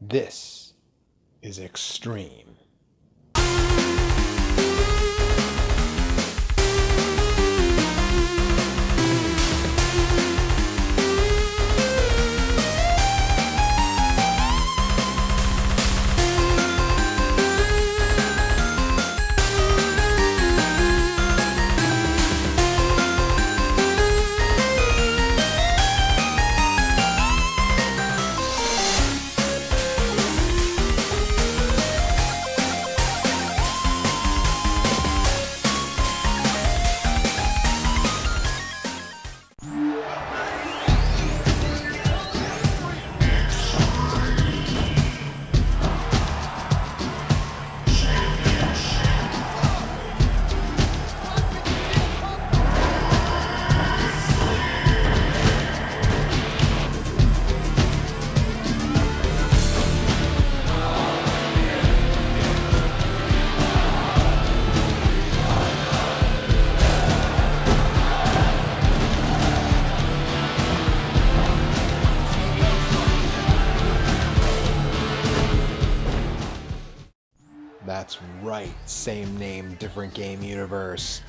This is extreme. That's right, same name, different game universe.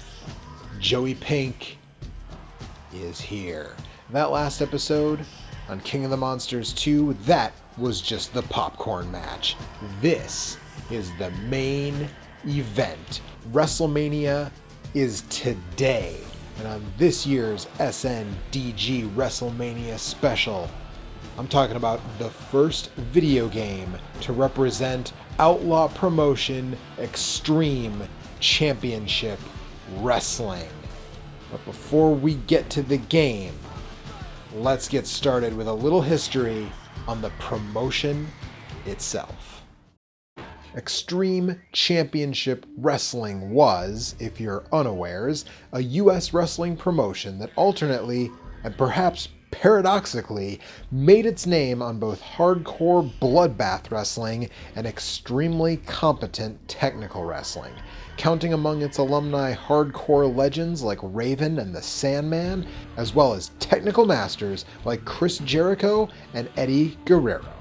Joey Pink is here. That last episode on King of the Monsters 2, that was just the popcorn match. This is the main event. Wrestlemania is today. And on this year's SNDG Wrestlemania special, I'm talking about the first video game to represent Outlaw Promotion Extreme Championship Wrestling. But before we get to the game, let's get started with a little history on the promotion itself. Extreme Championship Wrestling was, if you're unawares, a US wrestling promotion that alternately, and perhaps paradoxically, made its name on both hardcore bloodbath wrestling and extremely competent technical wrestling, counting among its alumni hardcore legends like Raven and the Sandman, as well as technical masters like Chris Jericho and Eddie Guerrero.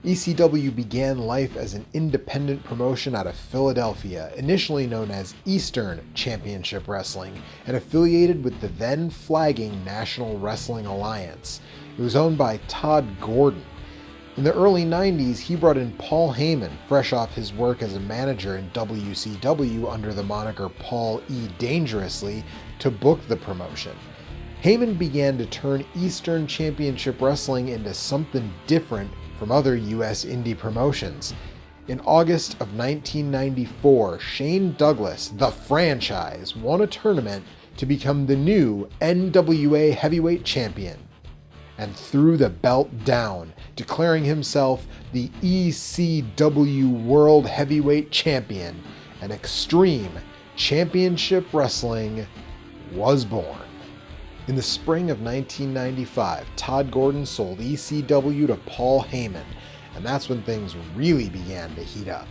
ECW began life as an independent promotion out of Philadelphia, initially known as Eastern Championship Wrestling, and affiliated with the then flagging National Wrestling Alliance. It was owned by Todd Gordon. In the early 90s, he brought in Paul Heyman, fresh off his work as a manager in WCW under the moniker Paul E. Dangerously, to book the promotion. Heyman began to turn Eastern Championship Wrestling into something different from other US indie promotions. In August of 1994, Shane Douglas, the franchise, won a tournament to become the new NWA Heavyweight Champion and threw the belt down, declaring himself the ECW World Heavyweight Champion, and Extreme Championship Wrestling was born. In the spring of 1995, Todd Gordon sold ECW to Paul Heyman, and that's when things really began to heat up.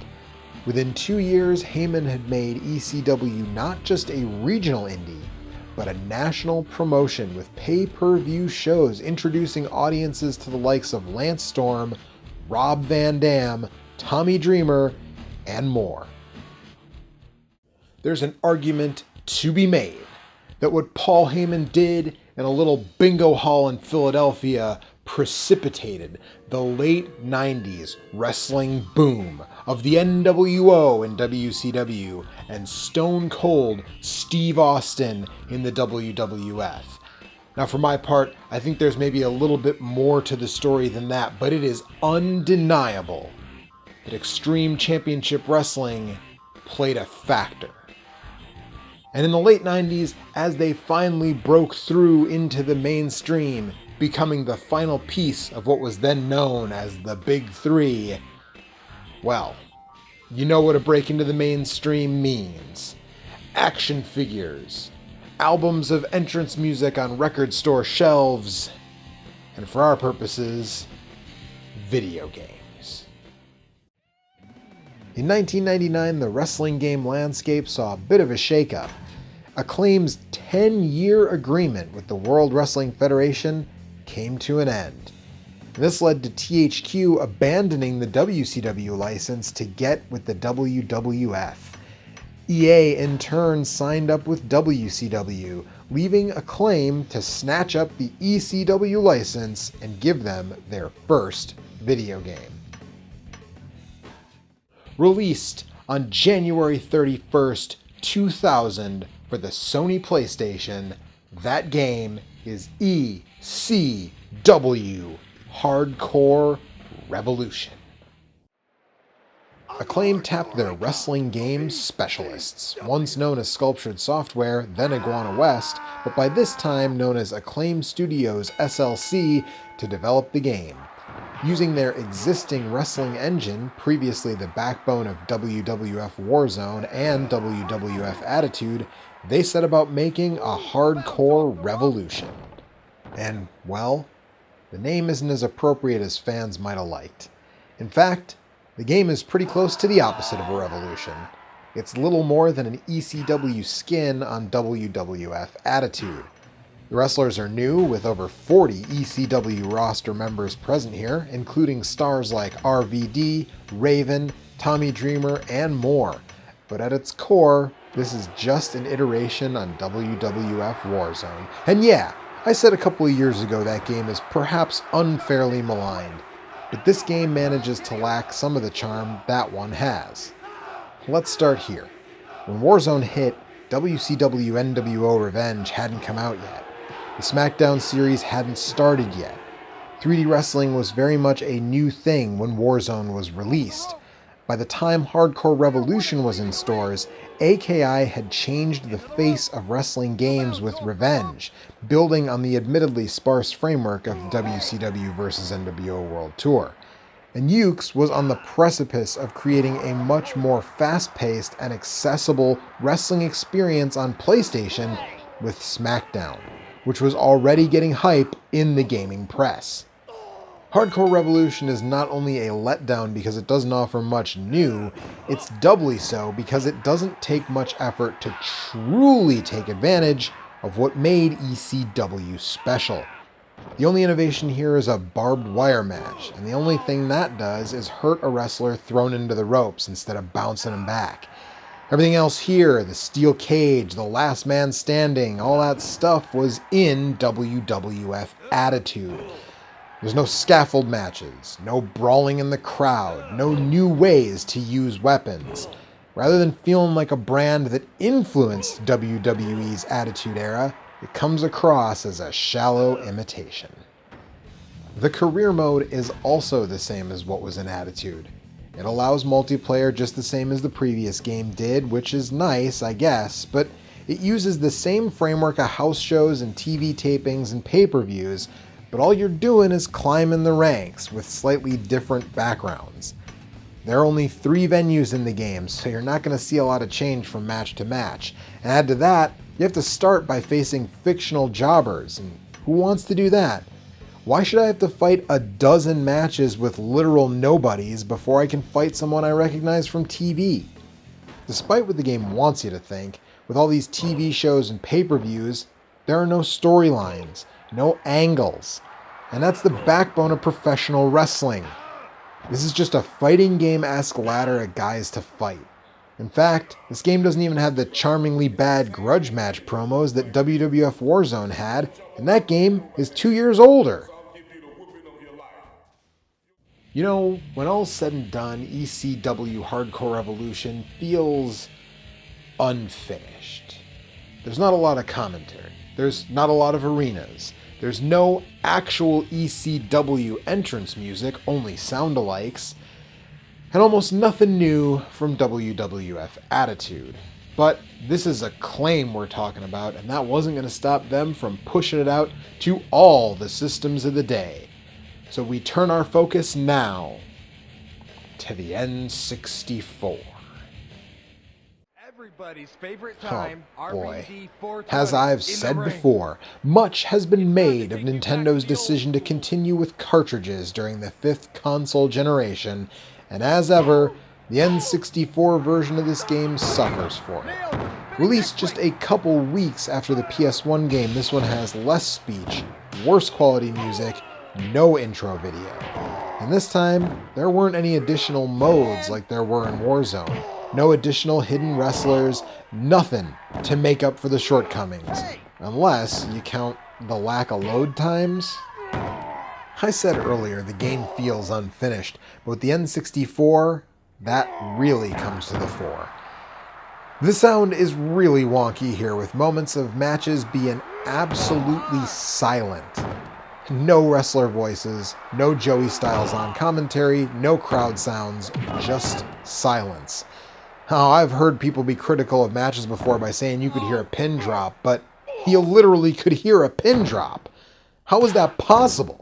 Within 2 years, Heyman had made ECW not just a regional indie, but a national promotion with pay-per-view shows introducing audiences to the likes of Lance Storm, Rob Van Dam, Tommy Dreamer, and more. There's an argument to be made that what Paul Heyman did in a little bingo hall in Philadelphia precipitated the late 90s wrestling boom of the NWO in WCW and Stone Cold Steve Austin in the WWF. Now, for my part, I think there's maybe a little bit more to the story than that, but it is undeniable that Extreme Championship Wrestling played a factor. And in the late 90s, as they finally broke through into the mainstream, becoming the final piece of what was then known as the Big Three, well, you know what a break into the mainstream means. Action figures, albums of entrance music on record store shelves, and for our purposes, video games. In 1999, the wrestling game landscape saw a bit of a shakeup. Acclaim's 10-year agreement with the World Wrestling Federation came to an end. This led to THQ abandoning the WCW license to get with the WWF. EA in turn signed up with WCW, leaving Acclaim to snatch up the ECW license and give them their first video game. Released on January 31st, 2000 for the Sony PlayStation, that game is ECW Hardcore Revolution. Acclaim tapped their wrestling games specialists, once known as Sculptured Software, then Iguana West, but by this time known as Acclaim Studios SLC, to develop the game. Using their existing wrestling engine, previously the backbone of WWF Warzone and WWF Attitude, they set about making a hardcore revolution. And, well, the name isn't as appropriate as fans might have liked. In fact, the game is pretty close to the opposite of a revolution. It's little more than an ECW skin on WWF Attitude. The wrestlers are new, with over 40 ECW roster members present here, including stars like RVD, Raven, Tommy Dreamer, and more. But at its core, this is just an iteration on WWF Warzone. And yeah, I said a couple of years ago that game is perhaps unfairly maligned, but this game manages to lack some of the charm that one has. Let's start here. When Warzone hit, WCW NWO Revenge hadn't come out yet. The SmackDown series hadn't started yet. 3D wrestling was very much a new thing when Warzone was released. By the time Hardcore Revolution was in stores, AKI had changed the face of wrestling games with Revenge, building on the admittedly sparse framework of WCW vs. NWO World Tour. And Ukes was on the precipice of creating a much more fast-paced and accessible wrestling experience on PlayStation with SmackDown, which was already getting hype in the gaming press. Hardcore Revolution is not only a letdown because it doesn't offer much new, it's doubly so because it doesn't take much effort to truly take advantage of what made ECW special. The only innovation here is a barbed wire match, and the only thing that does is hurt a wrestler thrown into the ropes instead of bouncing him back. Everything else here, the steel cage, the last man standing, all that stuff was in WWF Attitude. There's no scaffold matches, no brawling in the crowd, no new ways to use weapons. Rather than feeling like a brand that influenced WWE's Attitude Era, it comes across as a shallow imitation. The career mode is also the same as what was in Attitude. It allows multiplayer just the same as the previous game did, which is nice, I guess, but it uses the same framework of house shows and TV tapings and pay-per-views, but all you're doing is climbing the ranks with slightly different backgrounds. There are only 3 venues in the game, so you're not going to see a lot of change from match to match. And add to that, you have to start by facing fictional jobbers, and who wants to do that? Why should I have to fight a dozen matches with literal nobodies before I can fight someone I recognize from TV? Despite what the game wants you to think, with all these TV shows and pay-per-views, there are no storylines, no angles, and that's the backbone of professional wrestling. This is just a fighting game-esque ladder of guys to fight. In fact, this game doesn't even have the charmingly bad grudge match promos that WWF Warzone had, and that game is 2 years older. You know, when all's said and done, ECW Hardcore Revolution feels unfinished. There's not a lot of commentary. There's not a lot of arenas. There's no actual ECW entrance music, only sound-alikes, and almost nothing new from WWF Attitude. But this is Acclaim we're talking about, and that wasn't going to stop them from pushing it out to all the systems of the day. So we turn our focus now to the N64. Everybody's favorite time, oh boy. RBD As I've said before, much has been made of Nintendo's decision to continue with cartridges during the 5th console generation, and as ever, the N64 version of this game suffers for it. Released just a couple weeks after the PS1 game, this one has less speech, worse quality music, no intro video. And this time, there weren't any additional modes like there were in Warzone. No additional hidden wrestlers, nothing to make up for the shortcomings. Unless you count the lack of load times. I said earlier the game feels unfinished, but with the N64, that really comes to the fore. The sound is really wonky here, with moments of matches being absolutely silent. No wrestler voices, no Joey Styles on commentary, no crowd sounds, just silence. Oh, I've heard people be critical of matches before by saying you could hear a pin drop, but you literally could hear a pin drop. How is that possible?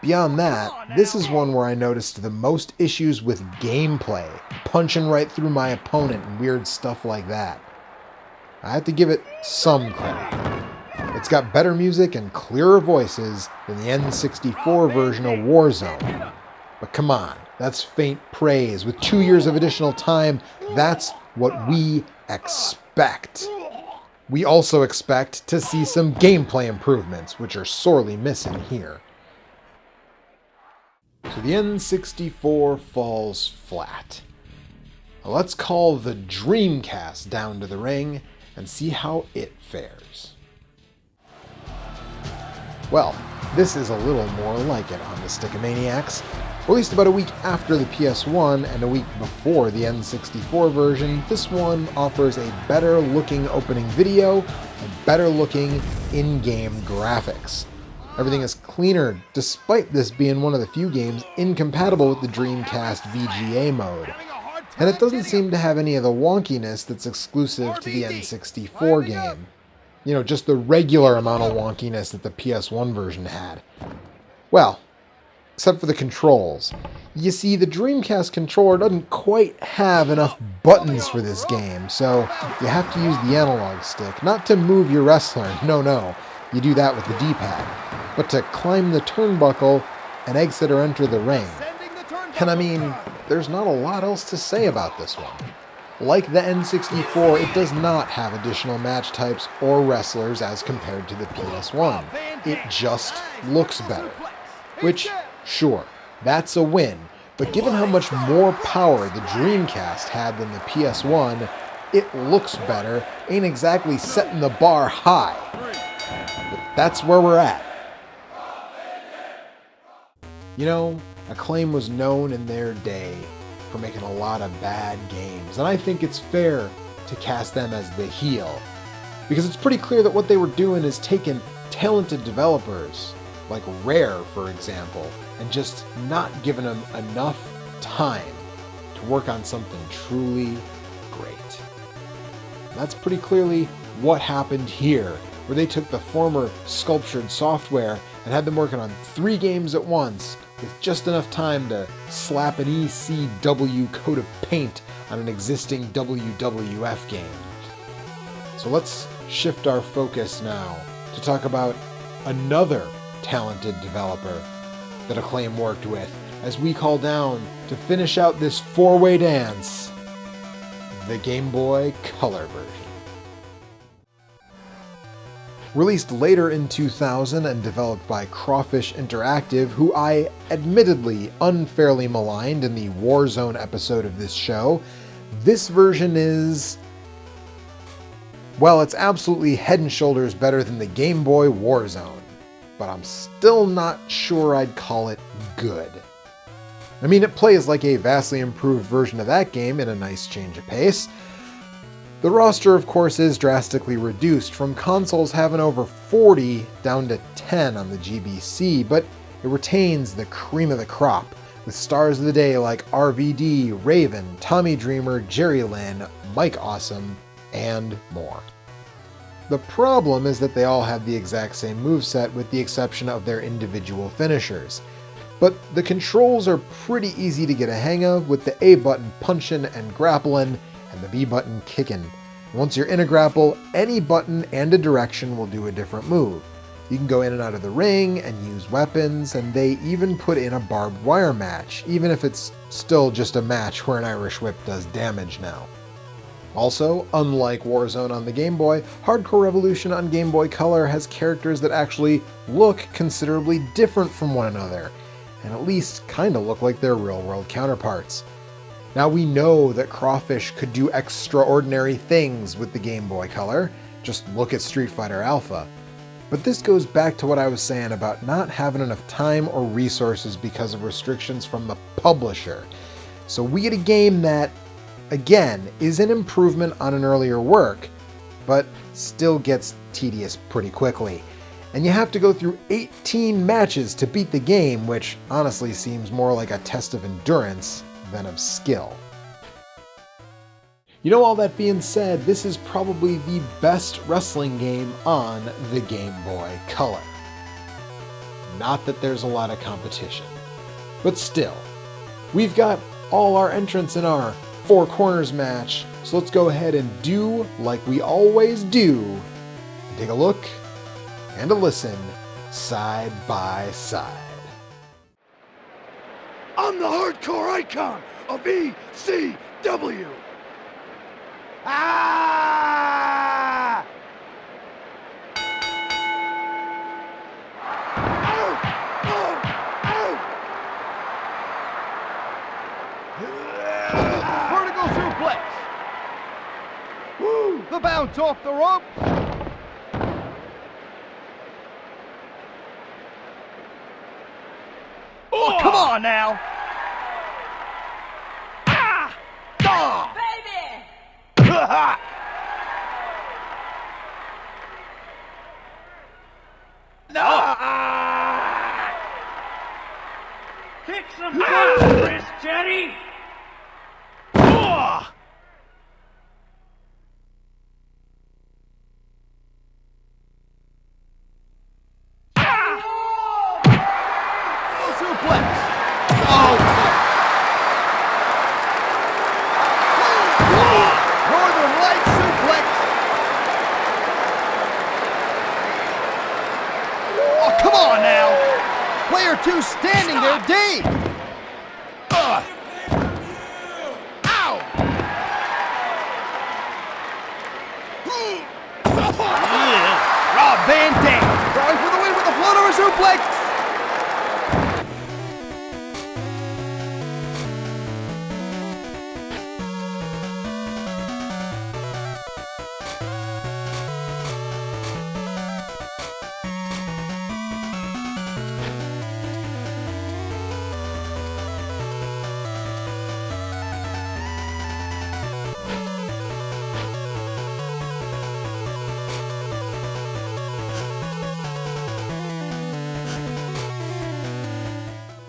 Beyond that, this is one where I noticed the most issues with gameplay, punching right through my opponent and weird stuff like that. I have to give it some credit. It's got better music and clearer voices than the N64 version of Warzone. But come on, that's faint praise. With 2 years of additional time, that's what we expect. We also expect to see some gameplay improvements, which are sorely missing here. So the N64 falls flat. Now let's call the Dreamcast down to the ring and see how it fares. Well, this is a little more like it on the Stick-a-Maniacs. Released about a week after the PS1 and a week before the N64 version, this one offers a better looking opening video and better looking in-game graphics. Everything is cleaner, despite this being one of the few games incompatible with the Dreamcast VGA mode. And it doesn't seem to have any of the wonkiness that's exclusive to the N64 game. You know, just the regular amount of wonkiness that the PS1 version had. Well, except for the controls. You see, the Dreamcast controller doesn't quite have enough buttons for this game, so you have to use the analog stick, not to move your wrestler, no, you do that with the D-pad, but to climb the turnbuckle and exit or enter the ring. And I mean, there's not a lot else to say about this one. Like the N64, it does not have additional match types or wrestlers as compared to the PS1. It just looks better. Which, sure, that's a win, but given how much more power the Dreamcast had than the PS1, it looks better, ain't exactly setting the bar high. But that's where we're at. You know, Acclaim was known in their day for making a lot of bad games, and I think it's fair to cast them as the heel, because it's pretty clear that what they were doing is taking talented developers, like Rare for example, and just not giving them enough time to work on something truly great. That's pretty clearly what happened here, where they took the former Sculptured Software and had them working on 3 games at once, with just enough time to slap an ECW coat of paint on an existing WWF game. So let's shift our focus now to talk about another talented developer that Acclaim worked with, as we call down to finish out this 4-way dance, the Game Boy Color version. Released later in 2000 and developed by Crawfish Interactive, who I admittedly unfairly maligned in the Warzone episode of this show, this version is, well, it's absolutely head and shoulders better than the Game Boy Warzone, but I'm still not sure I'd call it good. I mean, it plays like a vastly improved version of that game in a nice change of pace. The roster, of course, is drastically reduced, from consoles having over 40 down to 10 on the GBC, but it retains the cream of the crop, with stars of the day like RVD, Raven, Tommy Dreamer, Jerry Lynn, Mike Awesome, and more. The problem is that they all have the exact same moveset with the exception of their individual finishers. But the controls are pretty easy to get a hang of, with the A button punching and grappling, and the B button kicking. Once you're in a grapple, any button and a direction will do a different move. You can go in and out of the ring and use weapons, and they even put in a barbed wire match, even if it's still just a match where an Irish whip does damage now. Also, unlike Warzone on the Game Boy, Hardcore Revolution on Game Boy Color has characters that actually look considerably different from one another, and at least kinda look like their real-world counterparts. Now we know that Crawfish could do extraordinary things with the Game Boy Color, just look at Street Fighter Alpha. But this goes back to what I was saying about not having enough time or resources because of restrictions from the publisher. So we get a game that, again, is an improvement on an earlier work, but still gets tedious pretty quickly. And you have to go through 18 matches to beat the game, which honestly seems more like a test of endurance than of skill. You know, all that being said, this is probably the best wrestling game on the Game Boy Color. Not that there's a lot of competition, but still, we've got all our entrants in our Four Corners match, so let's go ahead and do like we always do, and take a look and a listen side by side. I'm the hardcore icon of ECW. Ah! Ow! Ow! Ow! Vertical suplex. Woo! The bounce off the rope. Oh, come on now. Ah! Ah! Baby! Ha-ha! No! Ah! Kick some ass, Chris Jetty! Ah! Suplex. Oh! Northern Light suplex. Oh, come on now. Player 2 standing there, Dave. Ow! Rob Van Dam trying for the win with a float over suplex.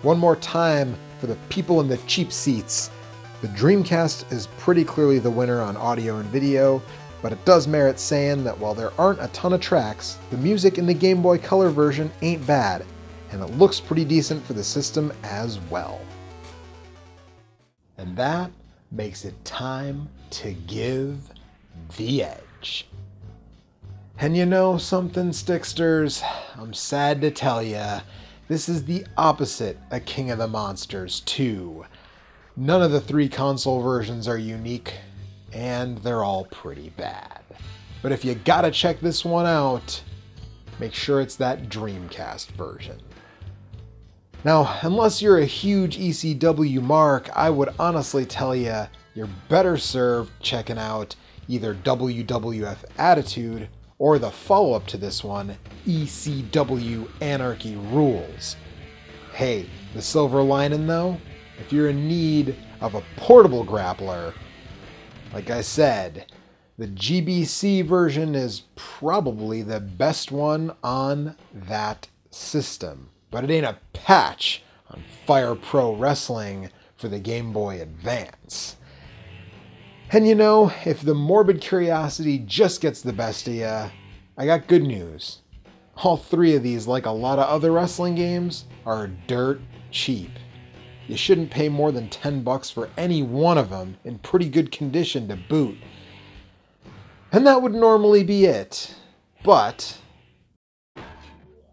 One more time for the people in the cheap seats. The Dreamcast is pretty clearly the winner on audio and video, but it does merit saying that while there aren't a ton of tracks, the music in the Game Boy Color version ain't bad, and it looks pretty decent for the system as well. And that makes it time to give the edge. And you know something, Sticksters? I'm sad to tell ya, this is the opposite of King of the Monsters 2. None of the 3 console versions are unique, and they're all pretty bad. But if you gotta check this one out, make sure it's that Dreamcast version. Now, unless you're a huge ECW mark, I would honestly tell you you're better served checking out either WWF Attitude or the follow-up to this one, ECW Anarchy Rules. Hey, the silver lining though, if you're in need of a portable grappler, like I said, the GBC version is probably the best one on that system. But it ain't a patch on Fire Pro Wrestling for the Game Boy Advance. And you know, if the morbid curiosity just gets the best of ya, I got good news. All 3 of these, like a lot of other wrestling games, are dirt cheap. You shouldn't pay more than $10 for any one of them in pretty good condition to boot. And that would normally be it. But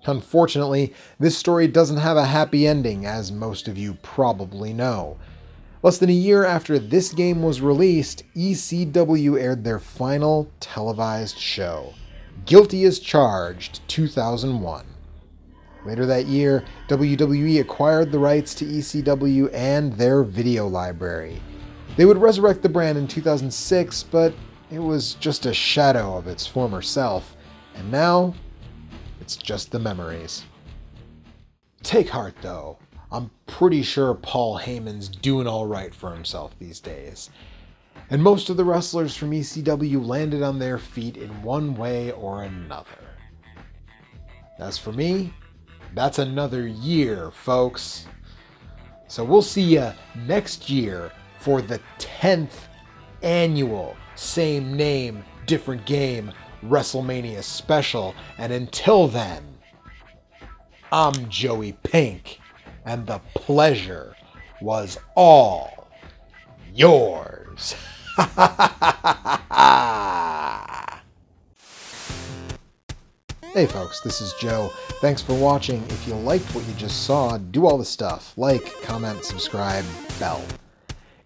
unfortunately, this story doesn't have a happy ending, as most of you probably know. Less than a year after this game was released, ECW aired their final televised show, Guilty as Charged 2001. Later that year, WWE acquired the rights to ECW and their video library. They would resurrect the brand in 2006, but it was just a shadow of its former self, and now it's just the memories. Take heart, though. I'm pretty sure Paul Heyman's doing all right for himself these days. And most of the wrestlers from ECW landed on their feet in one way or another. As for me, that's another year, folks. So we'll see you next year for the 10th annual Same Name, Different Game Wrestlemania special. And until then, I'm Joey Pink, and the pleasure was all yours. Hey folks, this is Joe. Thanks for watching. If you liked what you just saw, do all the stuff. Like, comment, subscribe, bell.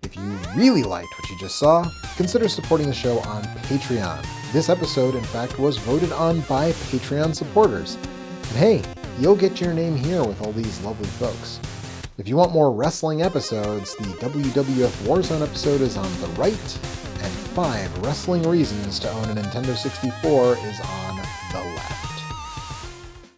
If you really liked what you just saw, consider supporting the show on Patreon. This episode, in fact, was voted on by Patreon supporters. And hey, you'll get your name here with all these lovely folks. If you want more wrestling episodes, the WWF Warzone episode is on the right, and 5 Wrestling Reasons to Own a Nintendo 64 is on